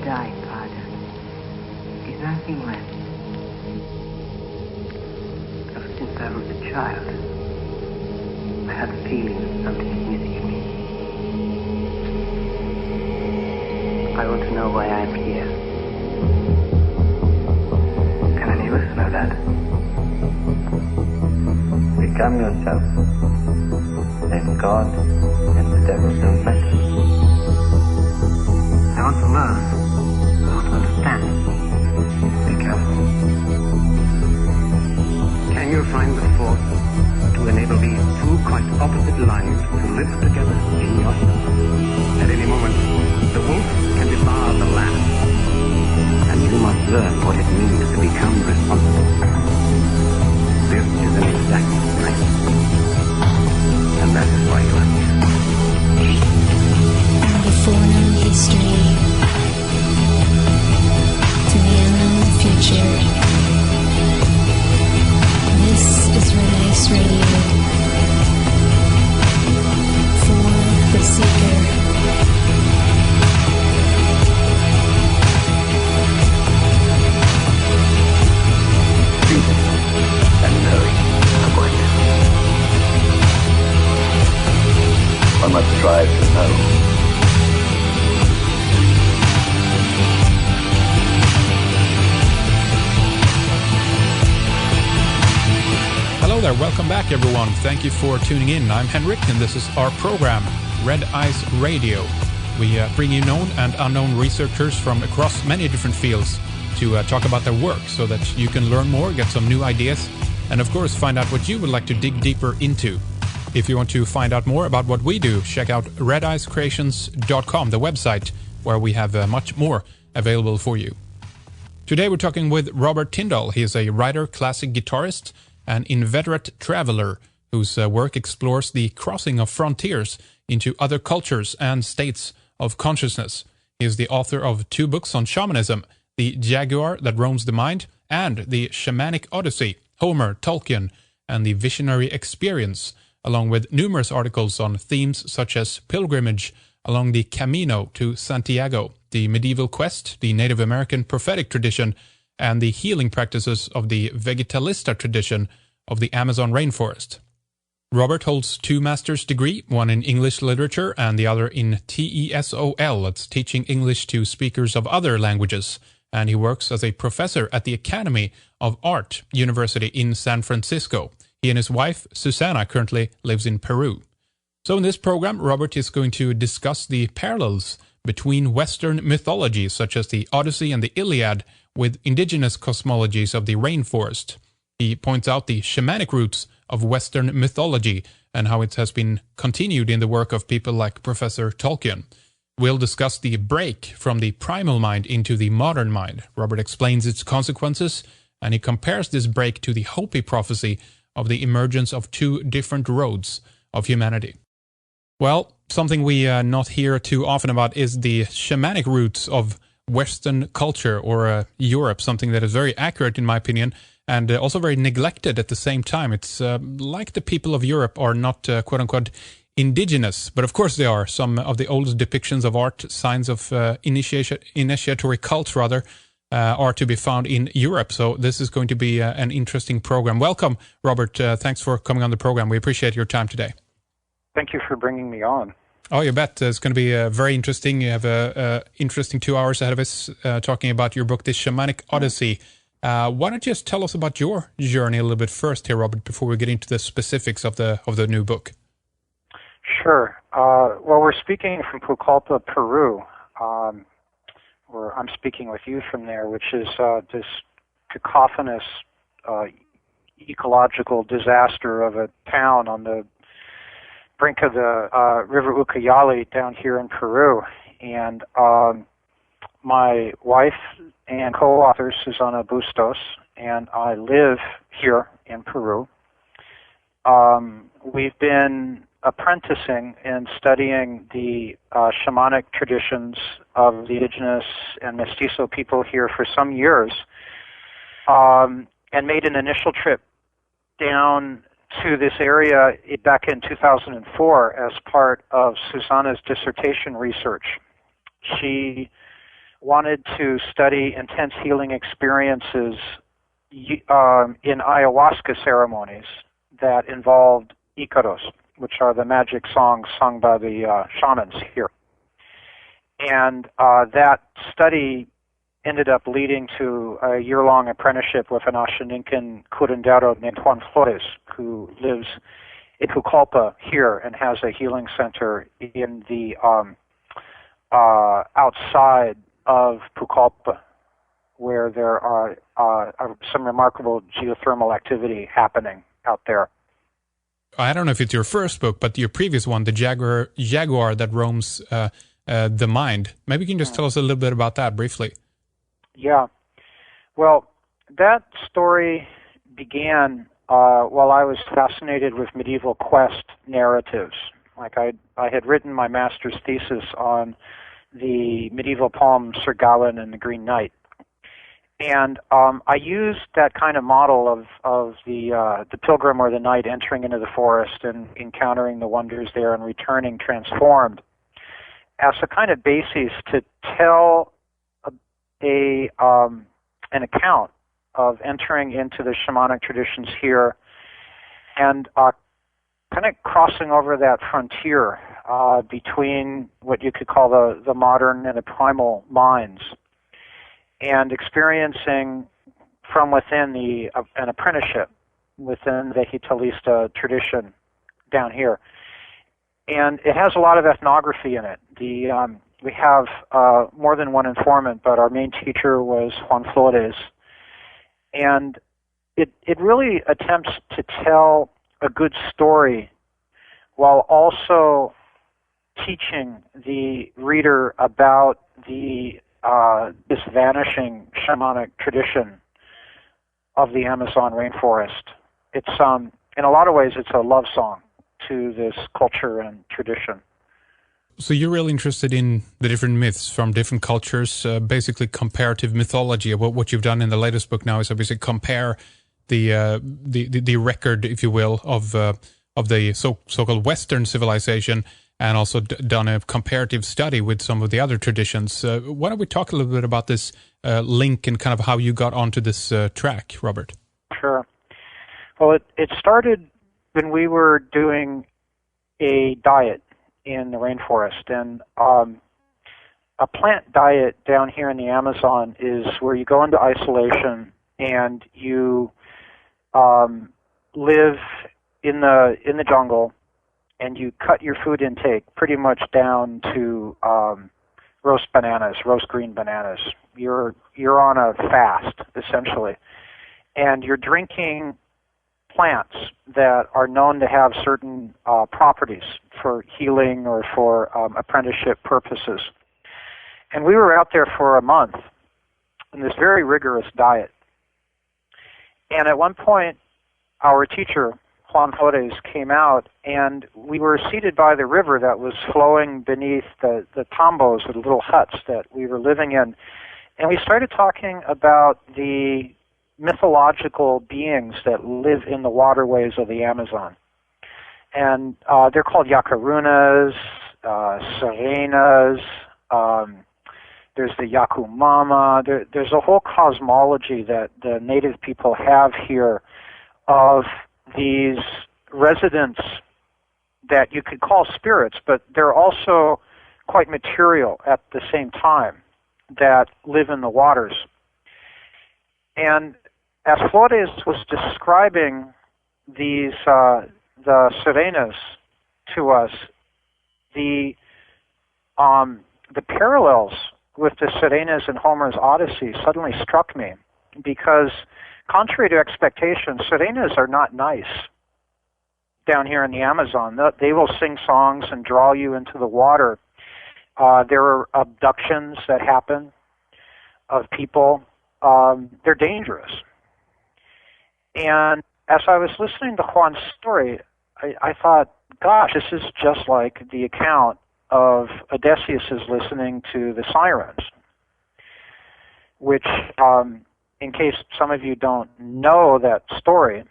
die, Father, is nothing less. Ever since I was a child, I had a feeling that something is missing in me. I want to know why I am here. Can any of us know that? Become yourself. Then God and the devil don't matter. I want to learn. I want to understand. Become. Can you find the force to enable these two quite opposite lives to live together in yourself? At any moment, the wolf can devour the lamb. And you must learn what it means to become responsible. This is an exact science. And that is why you are here. From the foreknown history to the unknown future, this is Red Ice Radio. For the Seeker. And knowing the point. One must strive to know. Hello there, welcome back everyone. Thank you for tuning in. I'm Henrik and this is our program, Red Ice Radio. We bring you known and unknown researchers from across many different fields to talk about their work so that you can learn more, get some new ideas, and of course find out what you would like to dig deeper into. If you want to find out more about what we do, check out redicecreations.com, the website where we have much more available for you. Today we're talking with Robert Tindall. He is a writer, classic guitarist, and inveterate traveler whose work explores the crossing of frontiers into other cultures and states of consciousness. He is the author of 2 books on shamanism, The Jaguar That Roams the Mind, and The Shamanic Odyssey, Homer, Tolkien, and the Visionary Experience, along with numerous articles on themes such as pilgrimage along the Camino to Santiago, the medieval quest, the Native American prophetic tradition, and the healing practices of the Vegetalista tradition of the Amazon rainforest. Robert holds 2 master's degrees, one in English literature and the other in TESOL, that's teaching English to speakers of other languages, and he works as a professor at the Academy of Art University in San Francisco. He and his wife, Susanna, currently lives in Peru. So in this program, Robert is going to discuss the parallels between Western mythologies such as the Odyssey and the Iliad with indigenous cosmologies of the rainforest. He points out the shamanic roots of Western mythology and how it has been continued in the work of people like Professor Tolkien. We'll discuss the break from the primal mind into the modern mind. Robert explains its consequences, and he compares this break to the Hopi prophecy of the emergence of 2 different roads of humanity. Well, something we not hear too often about is the shamanic roots of Western culture or Europe, something that is very accurate in my opinion and also very neglected at the same time. It's like the people of Europe are not quote-unquote indigenous, but of course they are. Some of the oldest depictions of art, signs of initiatory cult rather, are to be found in Europe. So this is going to be an interesting program. Welcome, Robert. Thanks for coming on the program. We appreciate your time today. Thank you for bringing me on. Oh, you bet. It's going to be very interesting. You have a interesting 2 hours ahead of us talking about your book, The Shamanic Odyssey. Why don't you just tell us about your journey a little bit first here, Robert, before we get into the specifics of the new book? Sure. Well, we're speaking from Pucallpa, Peru. Where I'm speaking with you from there, which is this cacophonous ecological disaster of a town on the brink of the River Ucayali down here in Peru. And my wife and co-author, Susana Bustos, and I live here in Peru. We've been apprenticing and studying the shamanic traditions of the indigenous and mestizo people here for some years, and made an initial trip down to this area back in 2004 as part of Susanna's dissertation research. She wanted to study intense healing experiences in ayahuasca ceremonies that involved icaros, which are the magic songs sung by the shamans here. And that study ended up leading to a year-long apprenticeship with an Ashaninkan curandero named Juan Flores, who lives in Pucallpa here and has a healing center in the outside of Pucallpa, where there are some remarkable geothermal activity happening out there. I don't know if it's your first book, but your previous one, The Jaguar That Roams the Mind. Maybe you can just tell us a little bit about that briefly. Yeah. Well, that story began while I was fascinated with medieval quest narratives. Like I had written my master's thesis on the medieval poem Sir Gawain and the Green Knight. And I used that kind of model of the pilgrim or the knight entering into the forest and encountering the wonders there and returning transformed as a kind of basis to tell an account of entering into the shamanic traditions here and kind of crossing over that frontier between what you could call the modern and the primal minds, and experiencing from within an apprenticeship within the Hitalista tradition down here. And it has a lot of ethnography in it. We have more than one informant, but our main teacher was Juan Flores. And it really attempts to tell a good story while also teaching the reader about this vanishing shamanic tradition of the Amazon rainforest. It's in a lot of ways, it's a love song to this culture and tradition. So you're really interested in the different myths from different cultures, basically comparative mythology. What you've done in the latest book now is obviously compare the record, if you will, of the so-called Western civilization, and also done a comparative study with some of the other traditions. Why don't we talk a little bit about this link and kind of how you got onto this track, Robert? Sure. Well, it started when we were doing a diet in the rainforest, and a plant diet down here in the Amazon is where you go into isolation and you live in the jungle, and you cut your food intake pretty much down to roast green bananas. You're on a fast, essentially, and you're drinking plants that are known to have certain properties for healing or for apprenticeship purposes. And we were out there for a month in this very rigorous diet. And at one point, our teacher, Juan Flores, came out, and we were seated by the river that was flowing beneath the tambos, or the little huts that we were living in. And we started talking about the mythological beings that live in the waterways of the Amazon. And they're called Yacarunas, Sirenas, there's the Yakumama. There's a whole cosmology that the native people have here of these residents that you could call spirits, but they're also quite material at the same time, that live in the waters. And as Flores was describing these the Sirenas to us, the parallels with the Sirenas in Homer's Odyssey suddenly struck me, because contrary to expectations, Sirenas are not nice down here in the Amazon. They will sing songs and draw you into the water. There are abductions that happen of people. They're dangerous. And as I was listening to Juan's story, I thought, gosh, this is just like the account of Odysseus listening to the sirens, which, in case some of you don't know that story,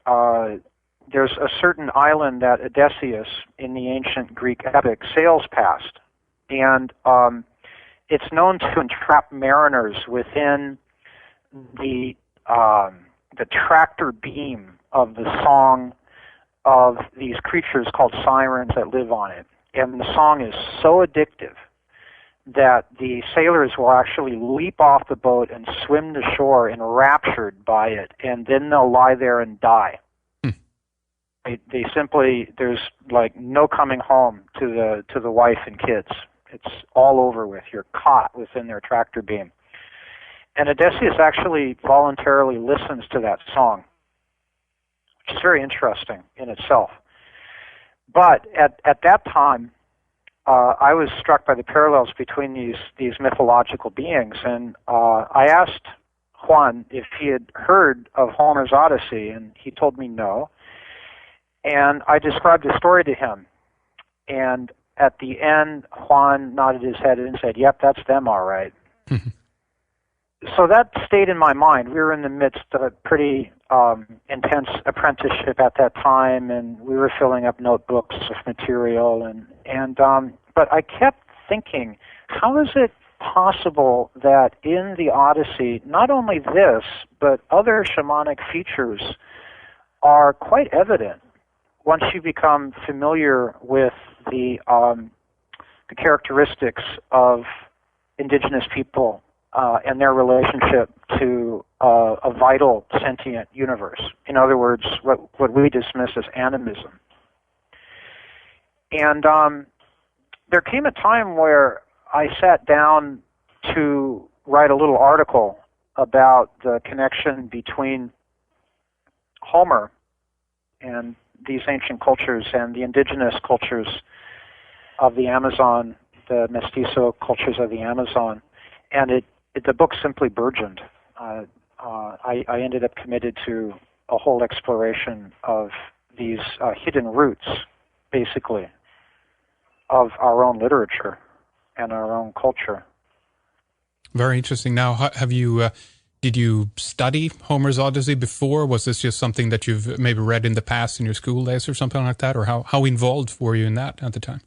there's a certain island that Odysseus in the ancient Greek epic sails past. And it's known to entrap mariners within the tractor beam of the song of these creatures called sirens that live on it. And the song is so addictive that the sailors will actually leap off the boat and swim to shore enraptured by it, and then they'll lie there and die. They simply, there's like no coming home to the wife and kids. It's all over with. You're caught within their tractor beam. And Odysseus actually voluntarily listens to that song, which is very interesting in itself. But at that time, I was struck by the parallels between these mythological beings, and I asked Juan if he had heard of Homer's Odyssey, and he told me no. And I described the story to him, and at the end, Juan nodded his head and said, "Yep, that's them, all right." So that stayed in my mind. We were in the midst of a pretty intense apprenticeship at that time, and we were filling up notebooks with material, but I kept thinking, how is it possible that in the Odyssey, not only this, but other shamanic features are quite evident once you become familiar with the characteristics of indigenous people and their relationship to a vital sentient universe. In other words, what we dismiss as animism. And there came a time where I sat down to write a little article about the connection between Homer and these ancient cultures and the indigenous cultures of the Amazon, the mestizo cultures of the Amazon, and the book simply burgeoned. I ended up committed to a whole exploration of these hidden roots, basically, of our own literature and our own culture. Very interesting. Now, have you did you study Homer's Odyssey before? Was this just something that you've maybe read in the past in your school days or something like that? Or how involved were you in that at the time?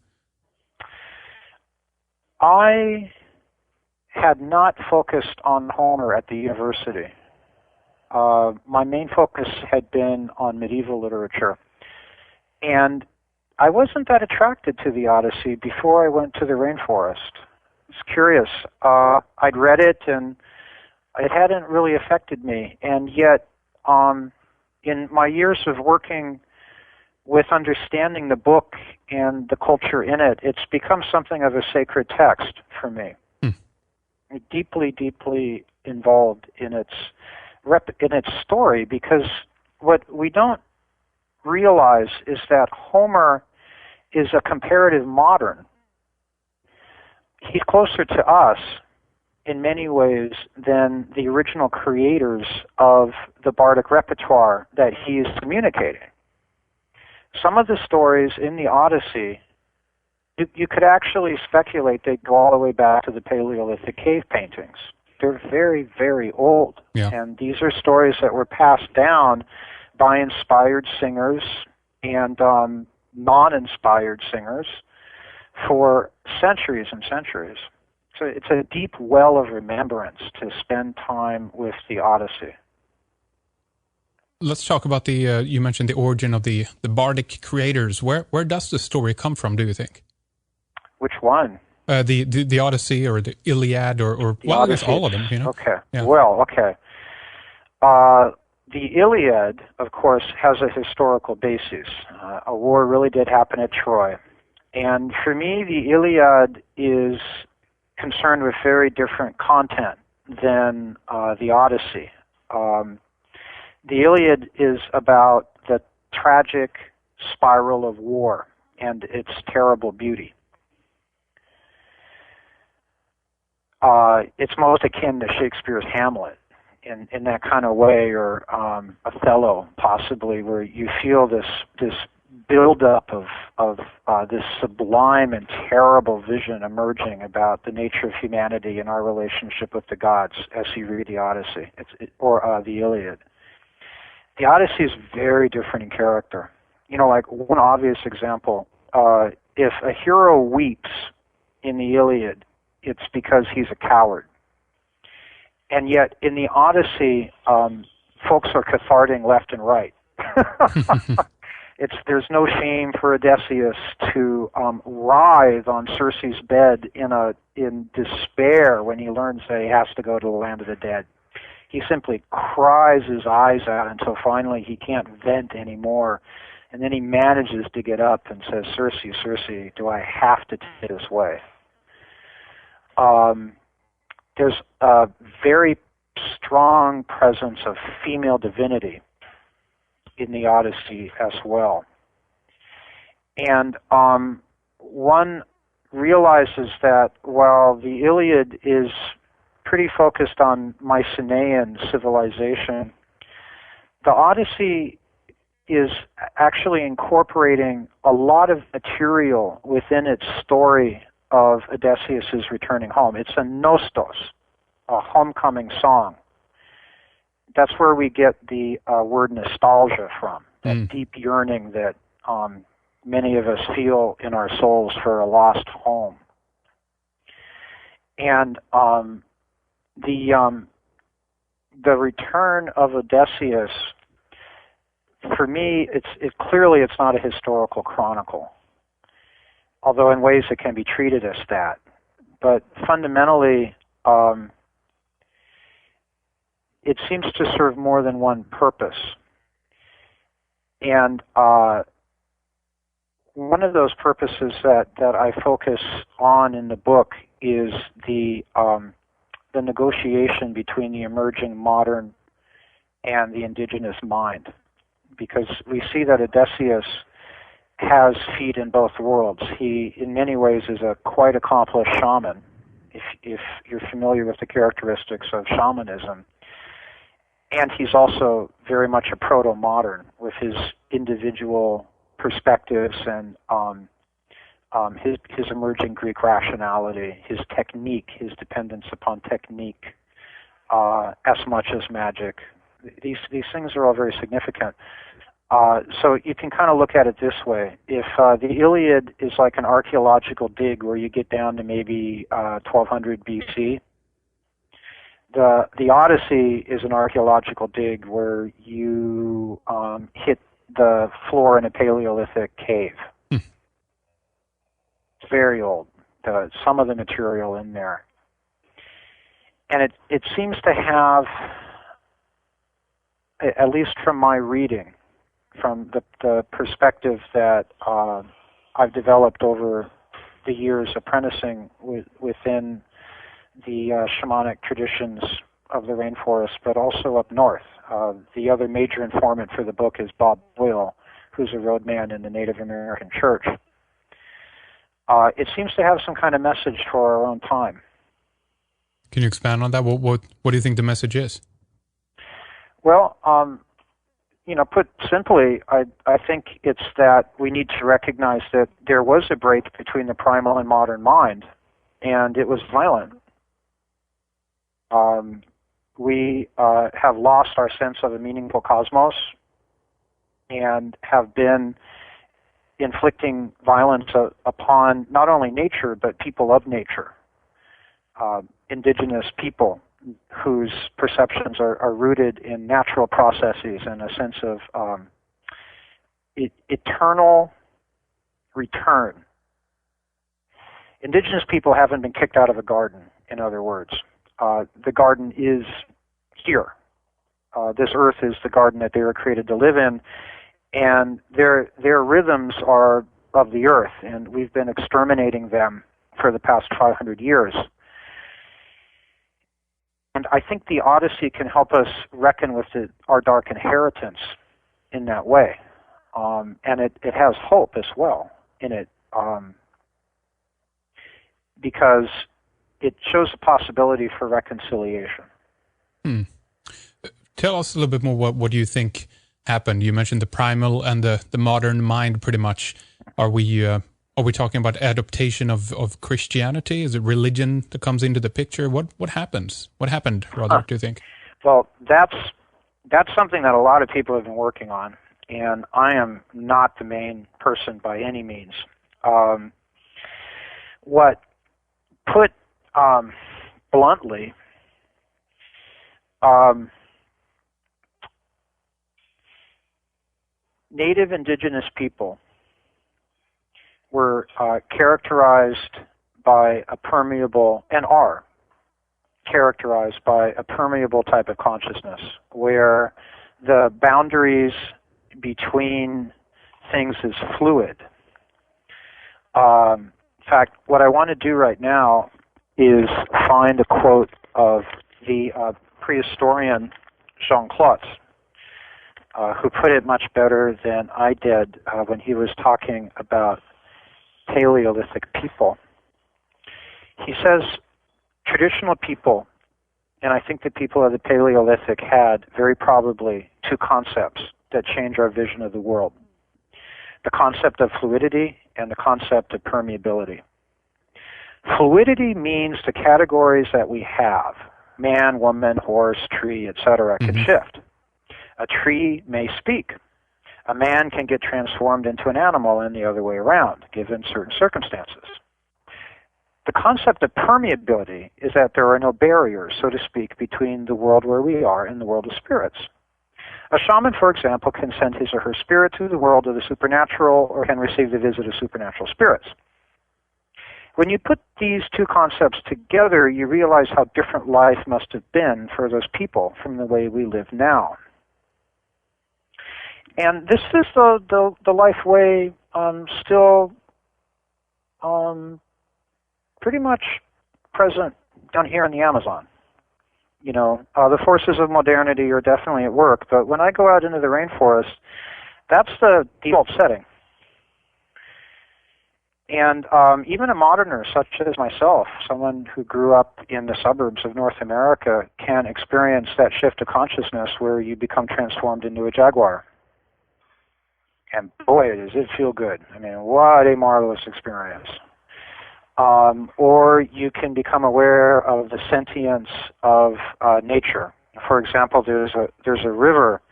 I had not focused on Homer at the university. My main focus had been on medieval literature. And I wasn't that attracted to the Odyssey before I went to the rainforest. It's curious. I'd read it and it hadn't really affected me. And yet, in my years of working with understanding the book and the culture in it, it's become something of a sacred text for me. Deeply, deeply involved in its story, because what we don't realize is that Homer is a comparative modern. He's closer to us in many ways than the original creators of the bardic repertoire that he is communicating. Some of the stories in the Odyssey, you could actually speculate they go all the way back to the Paleolithic cave paintings. They're very, very old. Yeah. And these are stories that were passed down by inspired singers and non-inspired singers for centuries and centuries. So it's a deep well of remembrance to spend time with the Odyssey. Let's talk about you mentioned the origin of the bardic creators. Where does the story come from, do you think? Which one? The Odyssey or the Iliad or well, I guess all of them, you know? Okay. Yeah. Well, okay. The Iliad, of course, has a historical basis. A war really did happen at Troy. And for me, the Iliad is concerned with very different content than the Odyssey. The Iliad is about the tragic spiral of war and its terrible beauty. It's most akin to Shakespeare's Hamlet in that kind of way, or Othello, possibly, where you feel this build-up of this sublime and terrible vision emerging about the nature of humanity and our relationship with the gods as you read the Odyssey or the Iliad. The Odyssey is very different in character. You know, like one obvious example, if a hero weeps in the Iliad, it's because he's a coward. And yet, in the Odyssey, folks are catharting left and right. There's no shame for Odysseus to writhe on Circe's bed in despair when he learns that he has to go to the land of the dead. He simply cries his eyes out until finally he can't vent anymore. And then he manages to get up and says, Circe, Circe, do I have to take this way? There's a very strong presence of female divinity in the Odyssey as well. And one realizes that while the Iliad is pretty focused on Mycenaean civilization, the Odyssey is actually incorporating a lot of material within its story of Odysseus' returning home. It's a nostos, a homecoming song. That's where we get the word nostalgia from, that deep yearning that many of us feel in our souls for a lost home. And the return of Odysseus, for me, clearly it's not a historical chronicle, although in ways it can be treated as that. But fundamentally, it seems to serve more than one purpose. And one of those purposes that I focus on in the book is the negotiation between the emerging modern and the indigenous mind. Because we see that Odysseus has feet in both worlds. He, in many ways, is a quite accomplished shaman, if you're familiar with the characteristics of shamanism. And he's also very much a proto-modern with his individual perspectives and his emerging Greek rationality, his technique, his dependence upon technique as much as magic. These things are all very significant. So you can kind of look at it this way. If the Iliad is like an archaeological dig where you get down to maybe 1200 BC, the Odyssey is an archaeological dig where you hit the floor in a Paleolithic cave. It's very old. Some of the material in there. And it seems to have, at least from my reading, from the perspective that I've developed over the years apprenticing within the shamanic traditions of the rainforest, but also up north. The other major informant for the book is Bob Boyle, who's a roadman in the Native American church. It seems to have some kind of message for our own time. Can you expand on that? What do you think the message is? Well, put simply, I think it's that we need to recognize that there was a break between the primal and modern mind, and it was violent. We have lost our sense of a meaningful cosmos and have been inflicting violence upon not only nature, but people of nature, indigenous people whose perceptions are rooted in natural processes and a sense of eternal return. Indigenous people haven't been kicked out of a garden, in other words. The garden is here. This earth is the garden that they were created to live in, and their rhythms are of the earth, and we've been exterminating them for the past 500 years. And I think the Odyssey can help us reckon with our dark inheritance in that way. And it has hope as well in it, because it shows a possibility for reconciliation. Tell us a little bit more. What do you think happened? You mentioned the primal and the modern mind pretty much. Are we talking about adaptation of Christianity? Is it religion that comes into the picture? What happens? What happened, rather, do you think? Well, that's something that a lot of people have been working on, and I am not the main person by any means. What put bluntly, native indigenous people were characterized by a permeable, and are characterized by a permeable type of consciousness, where the boundaries between things is fluid. In fact, what I want to do right now is find a quote of the prehistorian Jean Klotz, who put it much better than I did when he was talking about Paleolithic people. He says, traditional people, and I think the people of the Paleolithic had very probably two concepts that change our vision of the world: the concept of fluidity and the concept of permeability. Fluidity means the categories that we have, man, woman, horse, tree, etc., can shift. A tree may speak. A man can get transformed into an animal and the other way around, given certain circumstances. The concept of permeability is that there are no barriers, so to speak, between the world where we are and the world of spirits. A shaman, for example, can send his or her spirit to the world of the supernatural, or can receive the visit of supernatural spirits. When you put these two concepts together, you realize how different life must have been for those people from the way we live now. And this is the life way still pretty much present down here in the Amazon. You know, the forces of modernity are definitely at work, but when I go out into the rainforest, that's the default setting. And even a moderner such as myself, someone who grew up in the suburbs of North America, can experience that shift of consciousness where you become transformed into a jaguar. And boy, does it feel good. I mean, what a marvelous experience. Or you can become aware of the sentience of nature. For example, there's a river,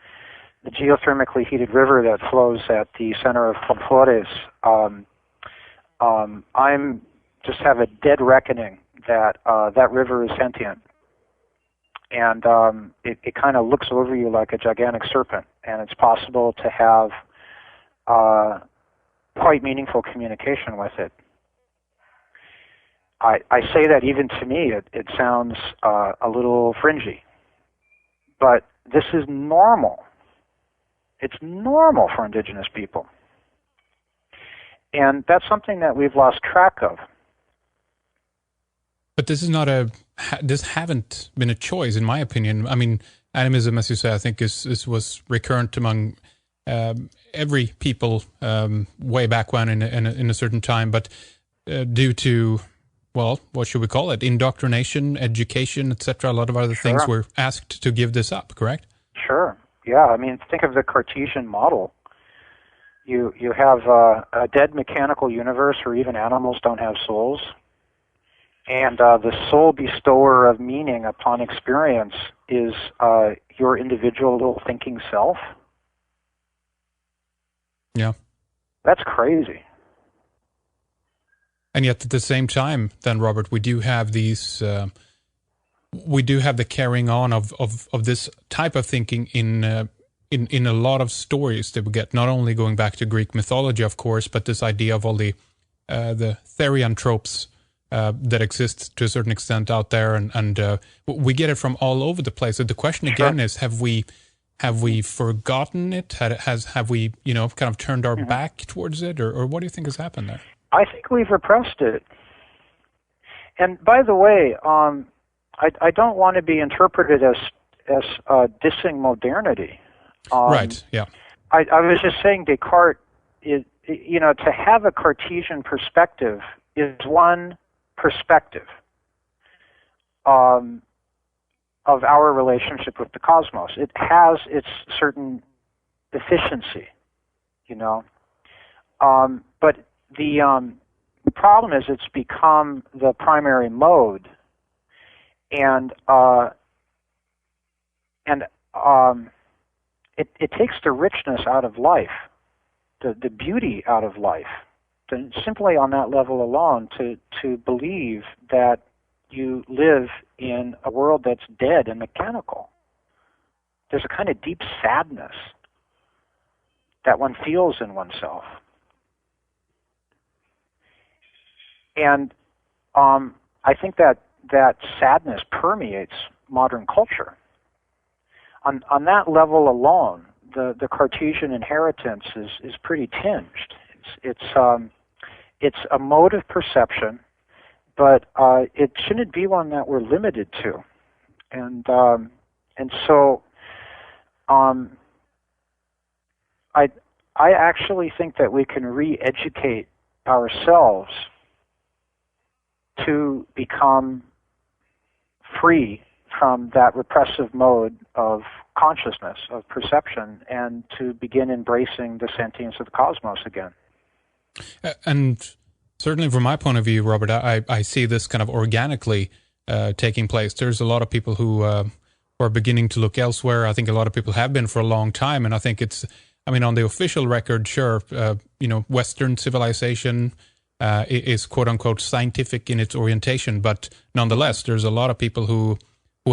the geothermically heated river that flows at the center of Flores. I'm just have a dead reckoning that that river is sentient. And it kind of looks over you like a gigantic serpent, and it's possible to have quite meaningful communication with it. I say that even to me, it sounds a little fringy, but this is normal. It's normal for indigenous people. And that's something that we've lost track of. But this haven't been a choice, in my opinion. I mean, animism, as you say, I think was recurrent among every people way back when in a certain time, but due to, well, what should we call it? Indoctrination, education, etc. A lot of other things were asked to give this up, correct? Sure. Yeah. I mean, think of the Cartesian model. You have a dead mechanical universe where even animals don't have souls. And the sole bestower of meaning upon experience is your individual little thinking self. Yeah. That's crazy. And yet at the same time, then, Robert, we do have these, we do have the carrying on of this type of thinking in a lot of stories that we get, not only going back to Greek mythology, of course, but this idea of all the Therian tropes that exist to a certain extent out there, and we get it from all over the place. So the question again is, have we forgotten it? Have we, kind of turned our back towards it, or what do you think has happened there? I think we've repressed it. And by the way, I don't want to be interpreted as dissing modernity. Right. Yeah. I was just saying Descartes, to have a Cartesian perspective is one perspective of our relationship with the cosmos. It has its certain efficiency, but the problem is it's become the primary mode, and it takes the richness out of life, the beauty out of life, simply on that level alone, to believe that you live in a world that's dead and mechanical. There's a kind of deep sadness that one feels in oneself. And I think that sadness permeates modern culture. On that level alone, the Cartesian inheritance is pretty tinged. It's a mode of perception, but it shouldn't be one that we're limited to. And so I actually think that we can re-educate ourselves to become free from that repressive mode of consciousness, of perception, and to begin embracing the sentience of the cosmos again. And certainly from my point of view, Robert, I see this kind of organically taking place. There's a lot of people who are beginning to look elsewhere. I think a lot of people have been for a long time, and I think on the official record, sure, Western civilization is quote-unquote scientific in its orientation, but nonetheless, there's a lot of people who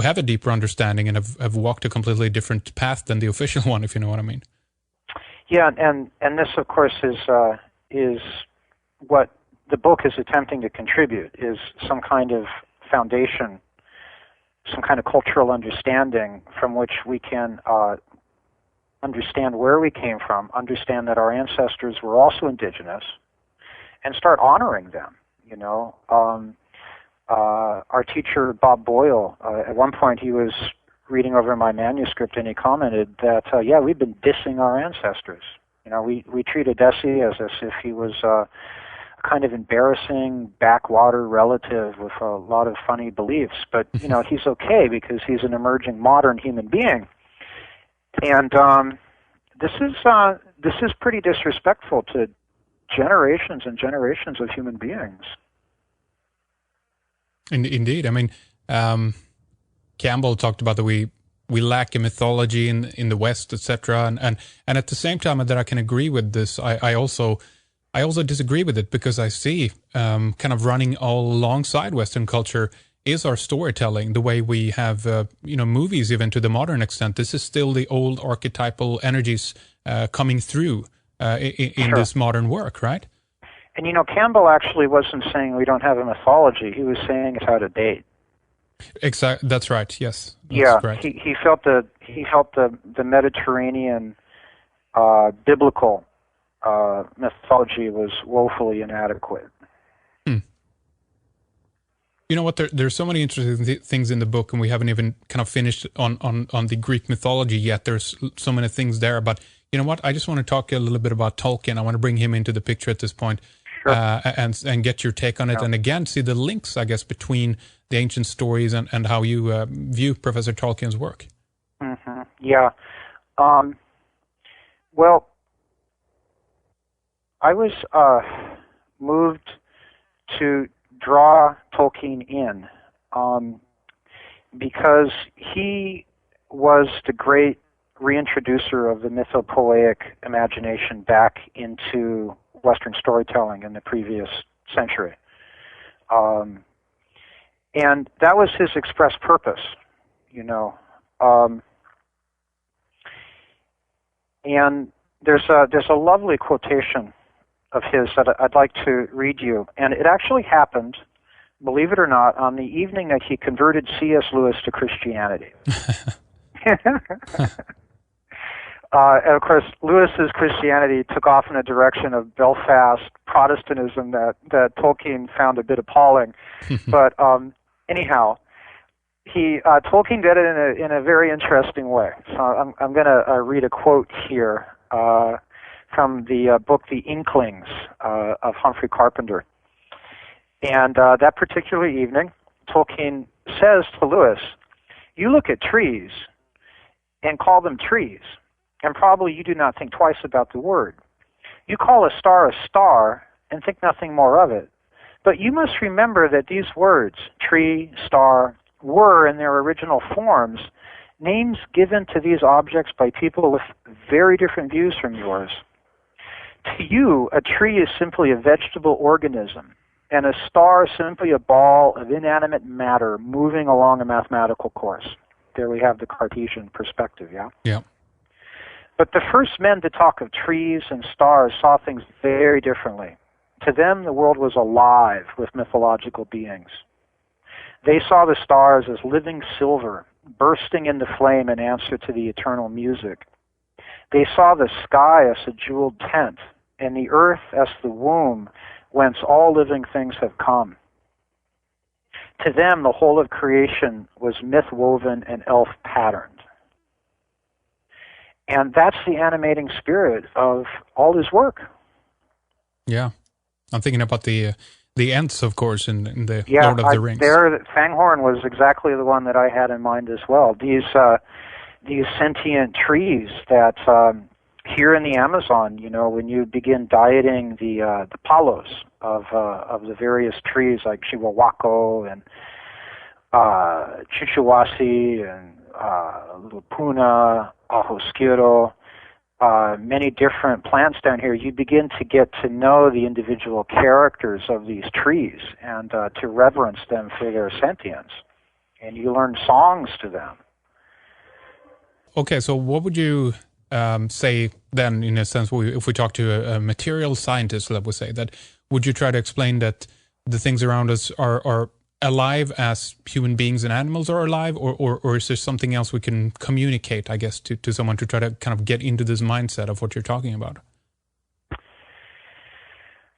have a deeper understanding and have walked a completely different path than the official one, if you know what I mean. Yeah, and this, of course, is what the book is attempting to contribute, is some kind of foundation, some kind of cultural understanding from which we can understand where we came from, understand that our ancestors were also indigenous, and start honoring them. Our teacher, Bob Boyle, at one point he was reading over my manuscript and he commented that, we've been dissing our ancestors. We treat Odyssey as if he was a kind of embarrassing backwater relative with a lot of funny beliefs. But, he's okay because he's an emerging modern human being. And this is pretty disrespectful to generations and generations of human beings. Indeed. Campbell talked about that we lack a mythology in the West, etc. And at the same time that I can agree with this, I also disagree with it, because I see kind of running all alongside Western culture is our storytelling, the way we have movies, even to the modern extent. This is still the old archetypal energies coming through in this modern work, right? And Campbell actually wasn't saying we don't have a mythology. He was saying it's out of date. Exactly. That's right. Yes. That's correct. He felt the Mediterranean biblical mythology was woefully inadequate. You know what? There's so many interesting things in the book, and we haven't even kind of finished on the Greek mythology yet. There's so many things there, but you know what? I just want to talk a little bit about Tolkien. I want to bring him into the picture at this point. Sure. And get your take on it, and again see the links, I guess, between the ancient stories and how you view Professor Tolkien's work. Mm-hmm. Yeah. Well, I was moved to draw Tolkien in because he was the great reintroducer of the mythopoeic imagination back into Western storytelling in the previous century. And that was his express purpose, and there's a lovely quotation of his that I'd like to read you. And it actually happened, believe it or not, on the evening that he converted C.S. Lewis to Christianity. And of course, Lewis's Christianity took off in a direction of Belfast Protestantism that Tolkien found a bit appalling. But anyhow, Tolkien did it in a very interesting way. So I'm going to read a quote here from the book The Inklings of Humphrey Carpenter. And that particular evening, Tolkien says to Lewis, "You look at trees and call them trees, and probably you do not think twice about the word. You call a star and think nothing more of it. But you must remember that these words, tree, star, were, in their original forms, names given to these objects by people with very different views from yours. To you, a tree is simply a vegetable organism, and a star is simply a ball of inanimate matter moving along a mathematical course. There we have the Cartesian perspective, yeah? Yeah. But the first men to talk of trees and stars saw things very differently. To them, the world was alive with mythological beings. They saw the stars as living silver, bursting into flame in answer to the eternal music. They saw the sky as a jeweled tent, and the earth as the womb whence all living things have come. To them, the whole of creation was myth-woven and elf-patterned. And that's the animating spirit of all his work. Yeah. I'm thinking about the Ents, of course, in the Lord of the Rings. Fanghorn was exactly the one that I had in mind as well. These sentient trees that here in the Amazon, when you begin dieting the palos of the various trees like Chihuahuaco and Chuchuasi and Little Puna, Ajosquiro, many different plants down here, you begin to get to know the individual characters of these trees and to reverence them for their sentience. And you learn songs to them. Okay, so what would you say then, in a sense, if we talk to a material scientist, let us say, that would you try to explain that the things around us are alive as human beings and animals are alive, or is there something else we can communicate, I guess, to someone to try to kind of get into this mindset of what you're talking about?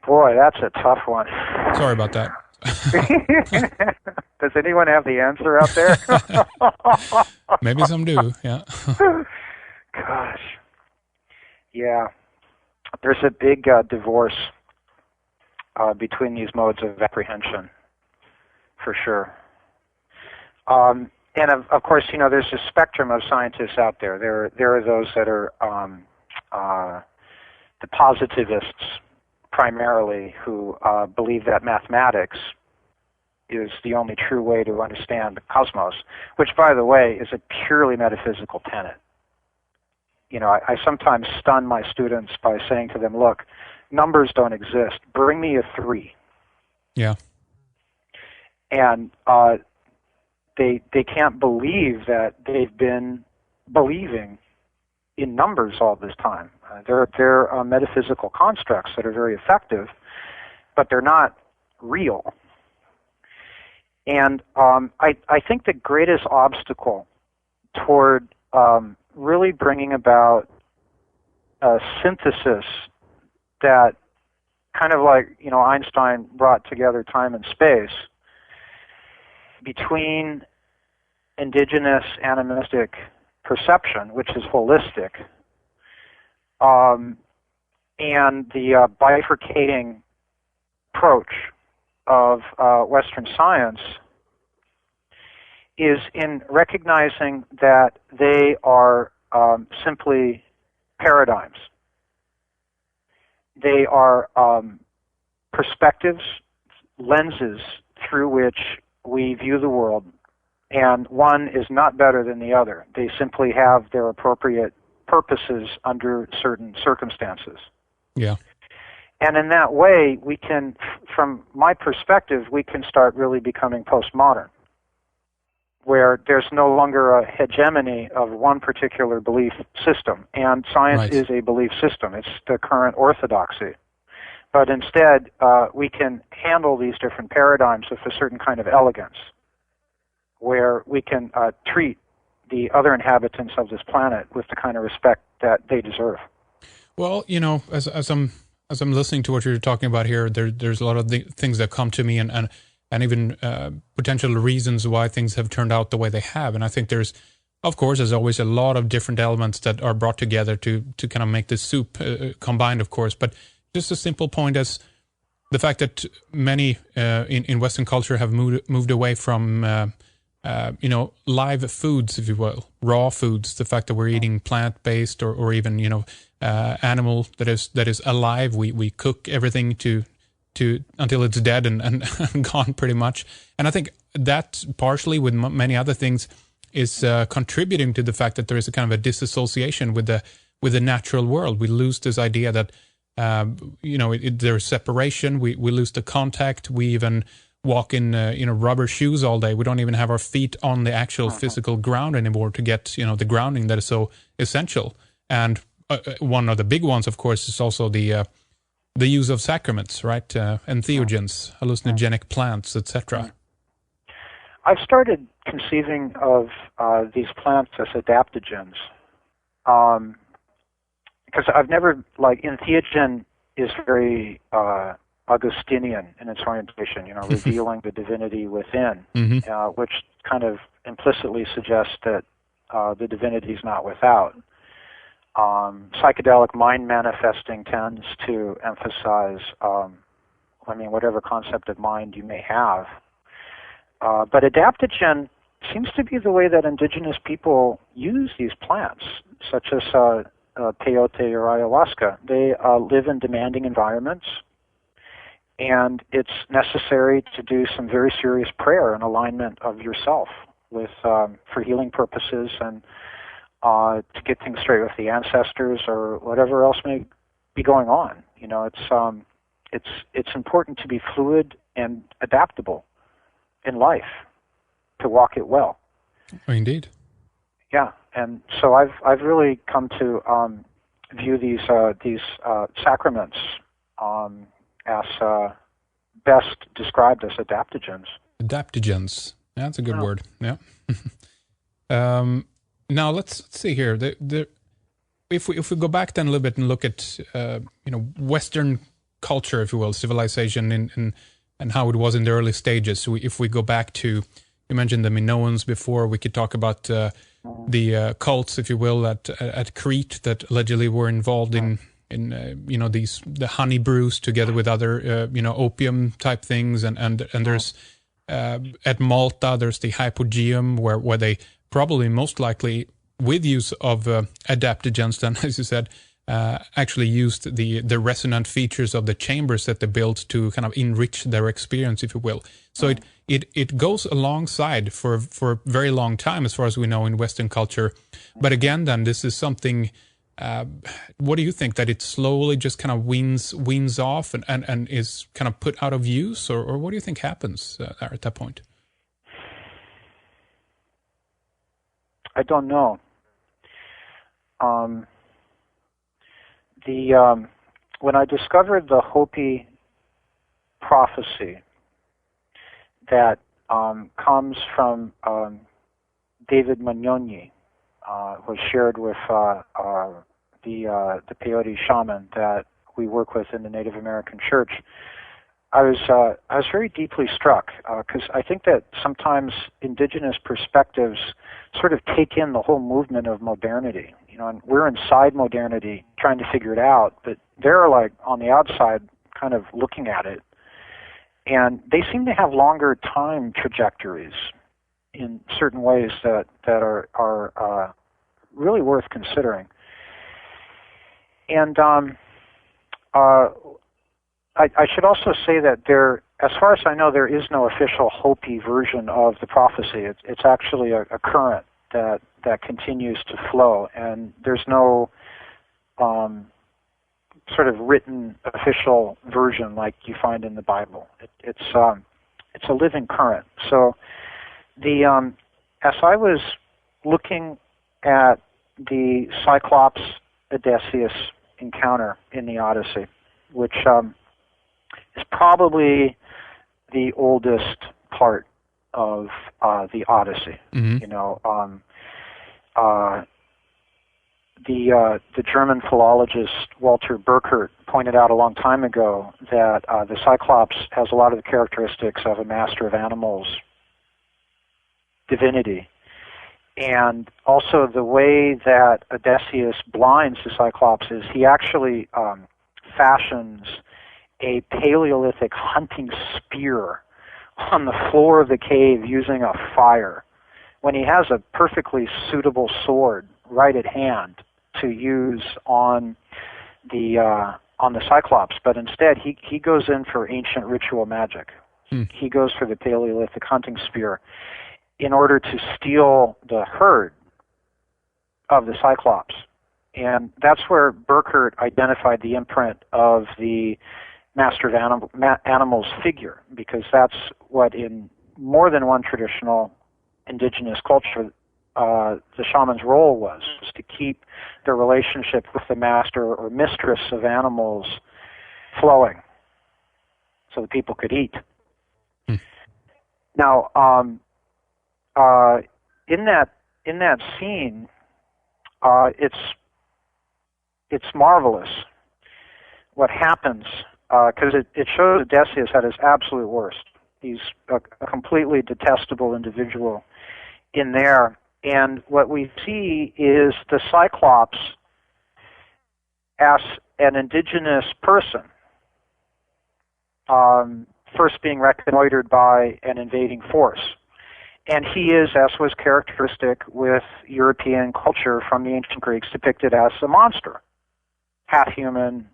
Boy, that's a tough one. Sorry about that. Does anyone have the answer out there? Maybe some do, yeah. Gosh. Yeah. There's a big divorce between these modes of apprehension, for sure. And of course, there's a spectrum of scientists out there. There are those that are the positivists, primarily, who believe that mathematics is the only true way to understand the cosmos, which, by the way, is a purely metaphysical tenet. I sometimes stun my students by saying to them, look, numbers don't exist. Bring me a 3. Yeah. And they can't believe that they've been believing in numbers all this time. They're metaphysical constructs that are very effective, but they're not real. And I think the greatest obstacle toward really bringing about a synthesis that kind of like, Einstein brought together time and space between indigenous animistic perception, which is holistic, and the bifurcating approach of Western science is in recognizing that they are simply paradigms. They are perspectives, lenses through which we view the world, and one is not better than the other. They simply have their appropriate purposes under certain circumstances. Yeah. And in that way, we can, from my perspective, we can start really becoming postmodern, where there's no longer a hegemony of one particular belief system. And science is a belief system. It's the current orthodoxy. But instead, we can handle these different paradigms with a certain kind of elegance, where we can treat the other inhabitants of this planet with the kind of respect that they deserve. Well, as I'm listening to what you're talking about here, there's a lot of things that come to me, and even potential reasons why things have turned out the way they have. And I think there's, of course, as always, a lot of different elements that are brought together to kind of make this soup combined, of course. But just a simple point as the fact that many in Western culture have moved away from live foods, if you will, raw foods. The fact that we're eating plant-based or even animal that is alive. We cook everything to until it's dead and gone pretty much. And I think that partially with many other things is contributing to the fact that there is a kind of a disassociation with the natural world. We lose this idea that There's separation. We lose the contact. We even walk in rubber shoes all day. We don't even have our feet on the actual physical ground anymore to get the grounding that is so essential. And one of the big ones, of course, is also the use of sacraments, right? Entheogens, hallucinogenic plants, etc. I've started conceiving of these plants as adaptogens, because I've never, entheogen is very Augustinian in its orientation, revealing the divinity within, which kind of implicitly suggests that the divinity is not without. Psychedelic mind manifesting tends to emphasize, whatever concept of mind you may have. But adaptogen seems to be the way that indigenous people use these plants, such as peyote or ayahuasca. They live in demanding environments, and it's necessary to do some very serious prayer and alignment of yourself with for healing purposes and to get things straight with the ancestors or whatever else may be going on. It's important to be fluid and adaptable in life to walk it well. Oh, indeed. Yeah, and so I've really come to view these sacraments as best described as adaptogens. Adaptogens. Yeah, that's a good word. Yeah. Now let's see here. If we go back then a little bit and look at Western culture, if you will, civilization, and how it was in the early stages. If we go back to, you mentioned the Minoans before, we could talk about the cults, if you will, at Crete that allegedly were involved in the honey brews together with other opium type things, and there's at Malta there's the hypogeum where they probably most likely with use of adaptogens, then as you said, actually used the resonant features of the chambers that they built to kind of enrich their experience, if you will. So it goes alongside for a very long time, as far as we know, in Western culture. But again, then this is something. What do you think, that it slowly just kind of weans off and is kind of put out of use, or what do you think happens at that point? I don't know. When I discovered the Hopi prophecy that comes from David Manyonyi, was shared with the peyote shaman that we work with in the Native American Church, I was very deeply struck because I think that sometimes indigenous perspectives sort of take in the whole movement of modernity, and we're inside modernity trying to figure it out, but they're like on the outside kind of looking at it, and they seem to have longer time trajectories in certain ways that are really worth considering. And I should also say that as far as I know, there is no official Hopi version of the prophecy. It's actually a current that continues to flow, and there's no sort of written official version like you find in the Bible. It's a living current. So as I was looking at the Cyclops Odysseus encounter in the Odyssey, which is probably the oldest part of the Odyssey. Mm-hmm. The German philologist Walter Burkert pointed out a long time ago that the Cyclops has a lot of the characteristics of a master of animals divinity. And also the way that Odysseus blinds the Cyclops is he actually fashions a Paleolithic hunting spear on the floor of the cave using a fire, when he has a perfectly suitable sword right at hand to use on the Cyclops. But instead, he goes in for ancient ritual magic. He goes for the Paleolithic hunting spear in order to steal the herd of the Cyclops And that's where Burckhardt identified the imprint of the master of animals figure, because that's what in more than one traditional indigenous culture the shaman's role was to keep the relationship with the master or mistress of animals flowing so the people could eat. Now, in that scene, it's marvelous what happens, because it shows Odysseus at his absolute worst. He's a completely detestable individual in there. And what we see is the Cyclops as an indigenous person, first being reconnoitered by an invading force. And he is, as was characteristic with European culture from the ancient Greeks, depicted as a monster, half human,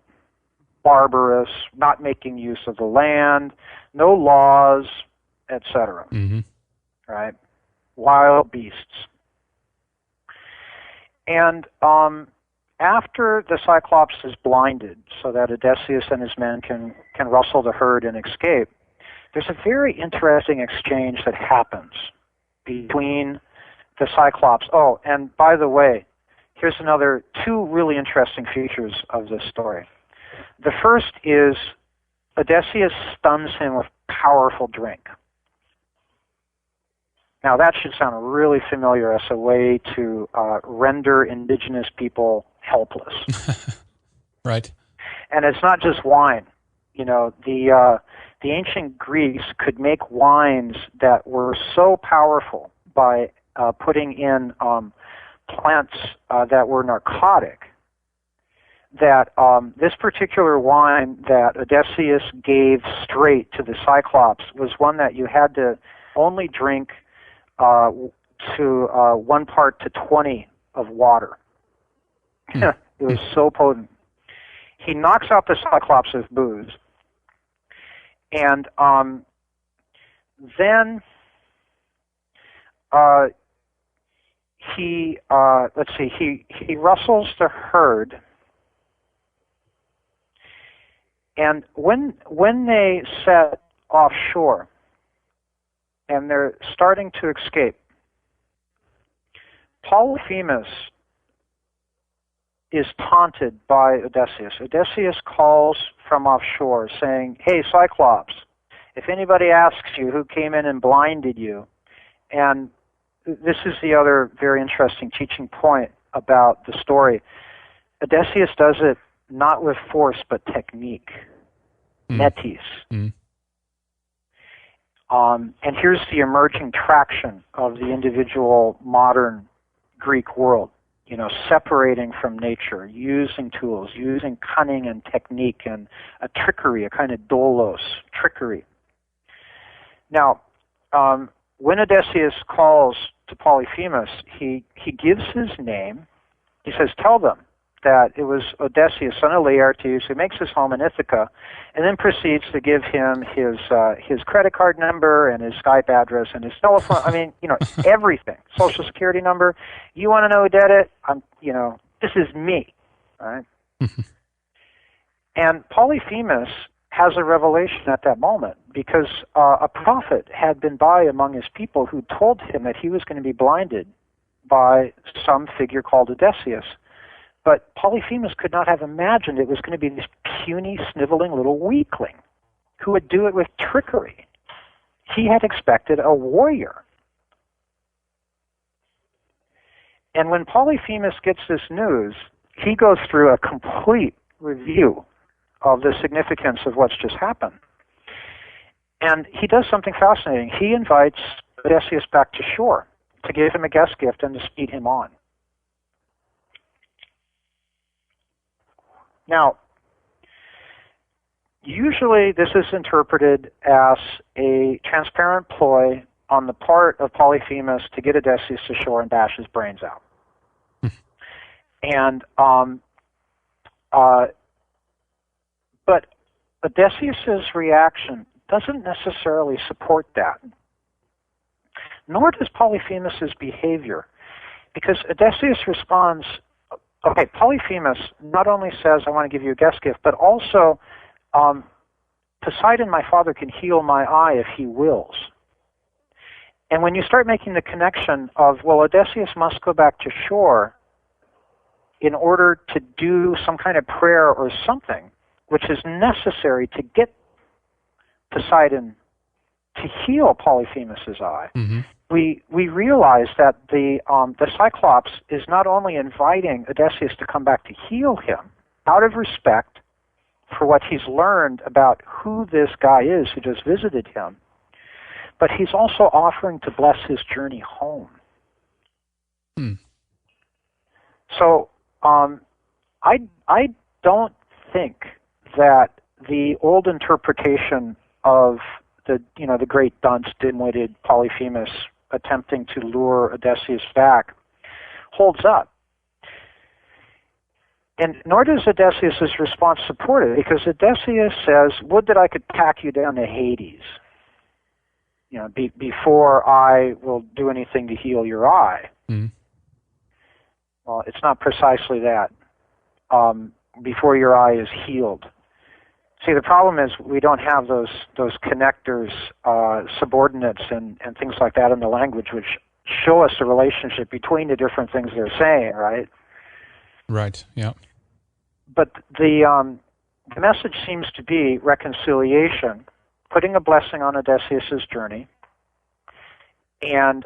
barbarous, not making use of the land, no laws, etc. Right? Wild beasts. And after the Cyclops is blinded so that Odysseus and his men can rustle the herd and escape, there's a very interesting exchange that happens between the Cyclops. Oh, and by the way, here's another two really interesting features of this story. The first is Odysseus stuns him with powerful drink. Now, that should sound really familiar as a way to render indigenous people helpless. Right. And it's not just wine. You know, the ancient Greeks could make wines that were so powerful by putting in plants that were narcotic that this particular wine that Odysseus gave straight to the Cyclops was one that you had to only drink to 1 part to 20 of water. It was so potent. He knocks out the Cyclops with booze, and then he rustles the herd, and when they set offshore and they're starting to escape, Polyphemus is taunted by Odysseus. Odysseus calls from offshore saying, "Hey, Cyclops, if anybody asks you who came in and blinded you," and this is the other very interesting teaching point about the story, Odysseus does it not with force but technique, metis. And here's the emerging traction of the individual modern Greek world, you know, separating from nature, using tools, using cunning and technique and a trickery, a kind of dolos, trickery. Now, when Odysseus calls to Polyphemus, he gives his name. He says, "Tell them that it was Odysseus, son of Laertes, who makes his home in Ithaca," and then proceeds to give him his credit card number and his Skype address and his telephone. I mean, you know, everything. Social Security number. You want to know who did it? This is me. All right. And Polyphemus has a revelation at that moment because a prophet had been by among his people who told him that he was going to be blinded by some figure called Odysseus. But Polyphemus could not have imagined it was going to be this puny, sniveling little weakling who would do it with trickery. He had expected a warrior. And when Polyphemus gets this news, he goes through a complete review of the significance of what's just happened. And he does something fascinating. He invites Odysseus back to shore to give him a guest gift and to speed him on. Now, usually this is interpreted as a transparent ploy on the part of Polyphemus to get Odysseus to shore and bash his brains out. And but Odysseus's reaction doesn't necessarily support that, nor does Polyphemus's behavior, because Odysseus responds Okay, Polyphemus not only says, I want to give you a guest gift, but also, Poseidon, my father, can heal my eye if he wills. And when you start making the connection of, well, Odysseus must go back to shore in order to do some kind of prayer or something, which is necessary to get Poseidon to heal Polyphemus's eye, we realize that the Cyclops is not only inviting Odysseus to come back to heal him out of respect for what he's learned about who this guy is who just visited him, but he's also offering to bless his journey home. So I don't think that the old interpretation of the great dunce, dim-witted Polyphemus attempting to lure Odysseus back holds up. And nor does Odysseus' response support it, because Odysseus says, would that I could pack you down to Hades, before I will do anything to heal your eye. Well, it's not precisely that. Before your eye is healed. See, the problem is we don't have those connectors, subordinates, and things like that in the language, which show us the relationship between the different things they're saying, right? Right, yeah. But the message seems to be reconciliation, putting a blessing on Odysseus' journey, and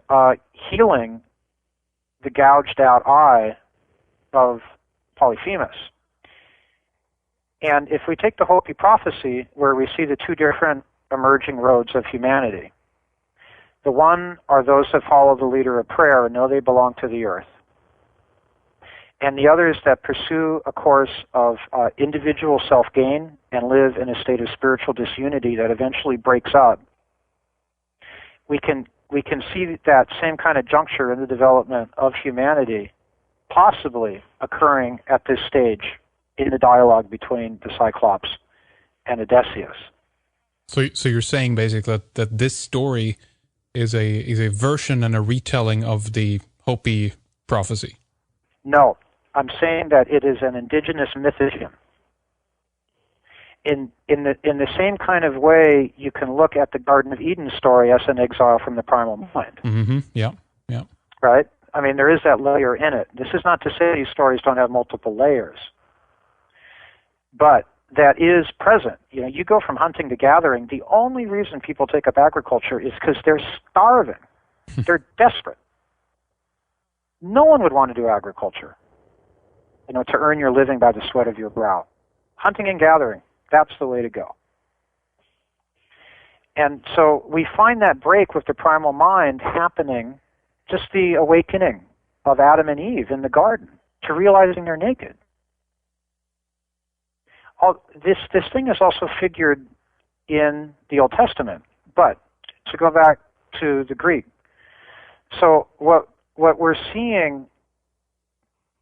healing the gouged out eye of Polyphemus. And if we take the Hopi prophecy, where we see the two different emerging roads of humanity, the one are those that follow the leader of prayer and know they belong to the earth, and the others that pursue a course of individual self-gain and live in a state of spiritual disunity that eventually breaks up. We can see that same kind of juncture in the development of humanity possibly occurring at this stage in the dialogue between the Cyclops and Odysseus. So you're saying basically that this story is a version and a retelling of the Hopi prophecy? No, I'm saying that it is an indigenous mythism. In the same kind of way, you can look at the Garden of Eden story as an exile from the primal mind. Mm-hmm. Yeah. Right? I mean, there is that layer in it. This is not to say these stories don't have multiple layers. But that is present. You go from hunting to gathering. The only reason people take up agriculture is because they're starving. They're desperate. No one would want to do agriculture, to earn your living by the sweat of your brow. Hunting and gathering, that's the way to go. And so we find that break with the primal mind happening, just the awakening of Adam and Eve in the garden to realizing they're naked. This thing is also figured in the Old Testament, but to go back to the Greek. So what we're seeing,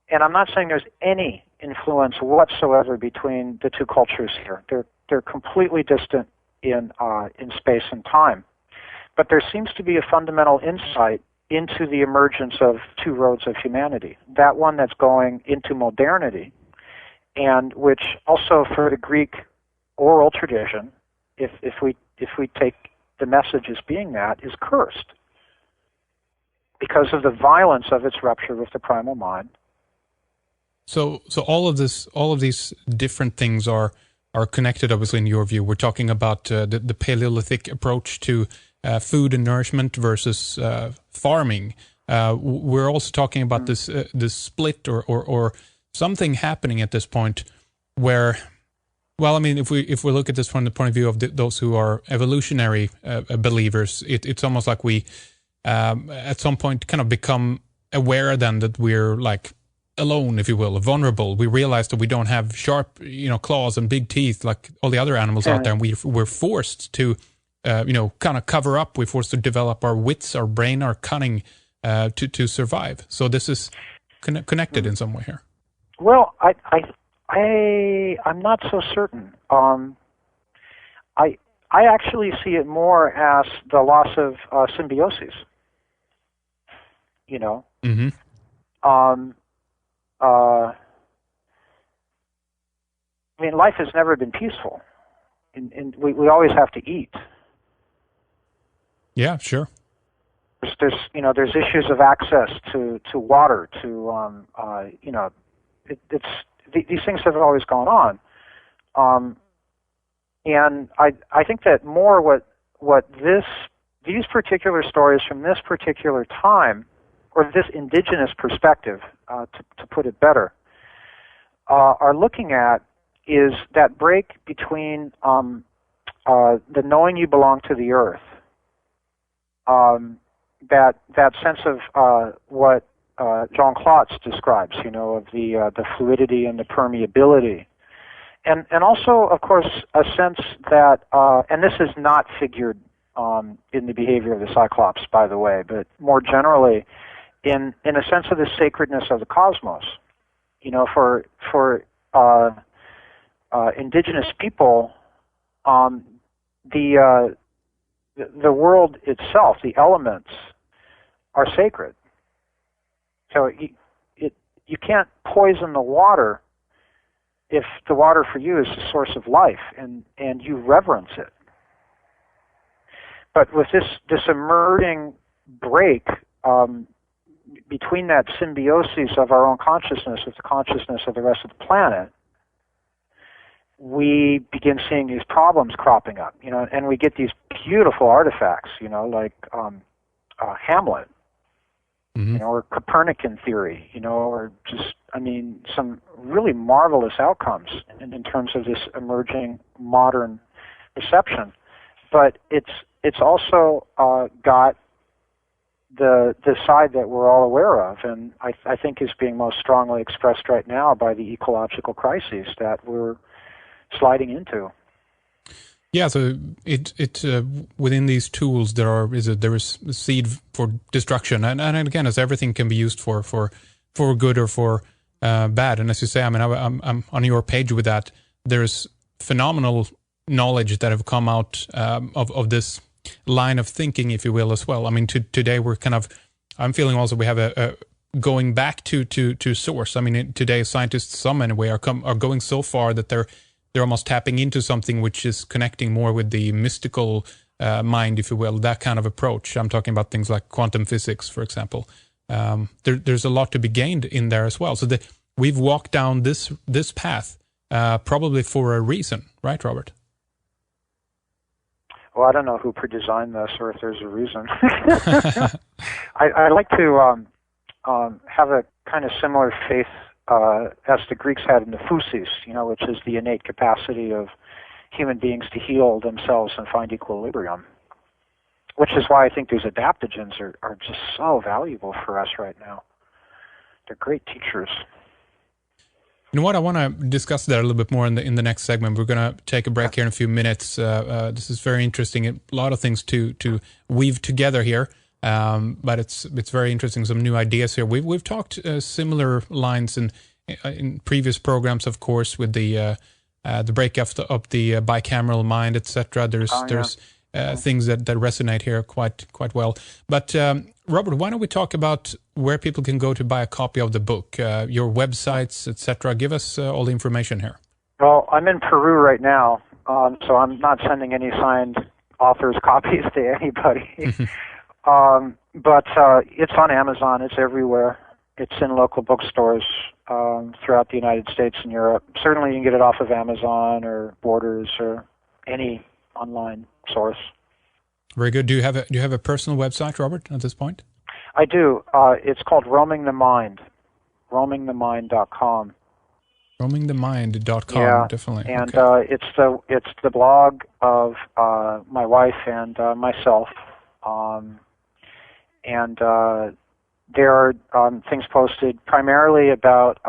and I'm not saying there's any influence whatsoever between the two cultures here. They're completely distant in space and time, but there seems to be a fundamental insight into the emergence of two roads of humanity. That one that's going into modernity, and which also for the Greek oral tradition, if we take the message as being that, is cursed because of the violence of its rupture with the primal mind. So all of these different things are connected, obviously, in your view. We're talking about the Paleolithic approach to food and nourishment versus farming. We're also talking about this split or something happening at this point where, well, I mean, if we look at this from the point of view of those who are evolutionary believers, it's almost like we at some point kind of become aware then that we're like alone, if you will, vulnerable. We realize that we don't have sharp, claws and big teeth like all the other animals out there, and we're forced to, kind of cover up. We're forced to develop our wits, our brain, our cunning to survive. So this is connected in some way here. Well, I'm not so certain. I actually see it more as the loss of symbiosis. I mean, life has never been peaceful. And we always have to eat. Yeah, sure. There's issues of access to water, these things have always gone on. And I think that more what these particular stories from this particular time, or this indigenous perspective, to put it better, are looking at is that break between the knowing you belong to the earth, that sense of what Jean Klotz describes, of the fluidity and the permeability, and also, of course, a sense that, and this is not figured in the behavior of the Cyclops, by the way, but more generally, in a sense of the sacredness of the cosmos. For indigenous people, the world itself, the elements, are sacred. So you can't poison the water if the water for you is the source of life, and you reverence it. But with this emerging break between that symbiosis of our own consciousness with the consciousness of the rest of the planet, we begin seeing these problems cropping up, and we get these beautiful artifacts, like Hamlet, Mm-hmm. Or Copernican theory, or just, some really marvelous outcomes in terms of this emerging modern perception. But it's also got the side that we're all aware of, and I think is being most strongly expressed right now by the ecological crises that we're sliding into. Yeah, so it within these tools there is a seed for destruction, and again, as everything can be used for good or for bad. And as you say, I'm on your page with that. There's phenomenal knowledge that have come out of this line of thinking, if you will, as well. Today we're I'm feeling also we have a going back to source. Today scientists, some anyway, are going so far that they're almost tapping into something which is connecting more with the mystical mind, if you will, that kind of approach. I'm talking about things like quantum physics, for example. There's a lot to be gained in there as well. So we've walked down this path probably for a reason, right, Robert? Well, I don't know who designed this or if there's a reason. I like to have a kind of similar faith as the Greeks had in the physis, which is the innate capacity of human beings to heal themselves and find equilibrium, which is why I think these adaptogens are just so valuable for us right now. They're great teachers. You know what? I want to discuss that a little bit more in the next segment. We're going to take a break here in a few minutes. This is very interesting. A lot of things to weave together here. But it's very interesting. Some new ideas here. We've talked similar lines in previous programs, of course, with the breakup of the bicameral mind, etc. There's things that resonate here quite well. But Robert, why don't we talk about where people can go to buy a copy of the book, your websites, etc. Give us all the information here. Well, I'm in Peru right now, so I'm not sending any signed authors' copies to anybody. But it's on Amazon. It's everywhere. It's in local bookstores throughout the United States and Europe. Certainly you can get it off of Amazon or Borders or any online source. Very good. Do you have a personal website, Robert, at this point? I do. It's called Roaming the Mind, roamingthemind.com. Roamingthemind.com, yeah, definitely. And okay. It's the blog of my wife and myself. And there are things posted primarily about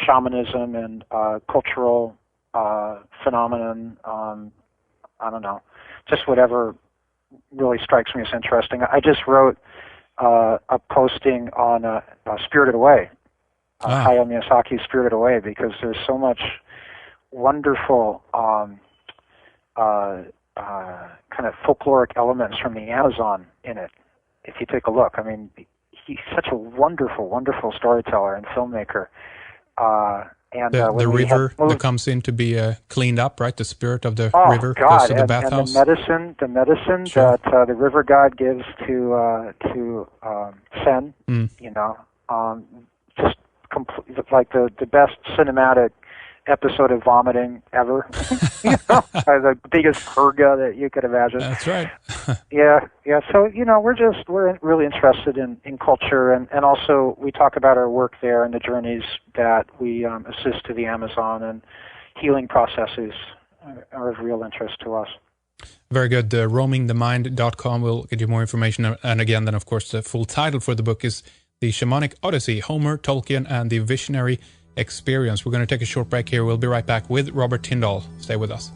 shamanism and cultural phenomenon. I don't know, just whatever really strikes me as interesting. I just wrote a posting on Spirited Away, Hayao Miyazaki's Spirited Away, because there's so much wonderful kind of folkloric elements from the Amazon in it. If you take a look, he's such a wonderful, wonderful storyteller and filmmaker. And the river that comes in to be cleaned up, right? The spirit of the river God. goes to the bathhouse. And the medicine sure. that the river god gives to Sen, just like the best cinematic episode of vomiting ever. The biggest purga that you could imagine. That's right. Yeah. So we're really interested in culture, and also we talk about our work there and the journeys that we assist to the Amazon, and healing processes are of real interest to us. Very good. Roamingthemind.com will get you more information, and again, then of course the full title for the book is The Shamanic Odyssey: Homer, Tolkien, and the Visionary Experience. We're going to take a short break here. We'll be right back with Robert Tindall. Stay with us.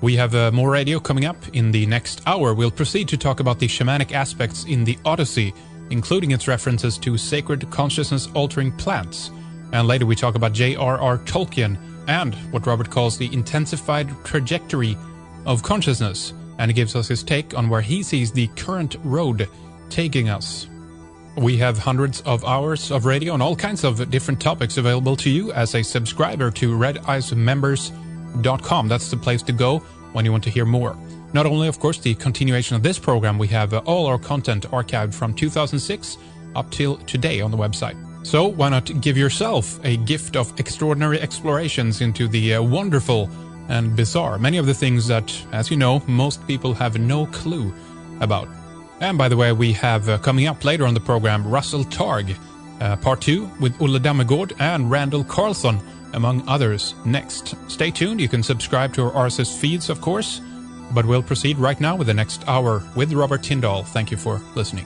We have more radio coming up in the next hour. We'll proceed to talk about the shamanic aspects in the Odyssey, including its references to sacred consciousness-altering plants. And later we talk about J.R.R. Tolkien and what Robert calls the intensified trajectory of consciousness, and he gives us his take on where he sees the current road taking us. We have hundreds of hours of radio on all kinds of different topics available to you as a subscriber to redicemembers.com. That's the place to go when you want to hear more. Not only, of course, the continuation of this program, we have all our content archived from 2006 up till today on the website. So why not give yourself a gift of extraordinary explorations into the wonderful and bizarre, many of the things that, as you know, most people have no clue about. And by the way, we have coming up later on the program Russell Targ, part 2 with Ulla Dammegård and Randall Carlson, among others, next. Stay tuned. You can subscribe to our RSS feeds, of course, but we'll proceed right now with the next hour with Robert Tindall. Thank you for listening.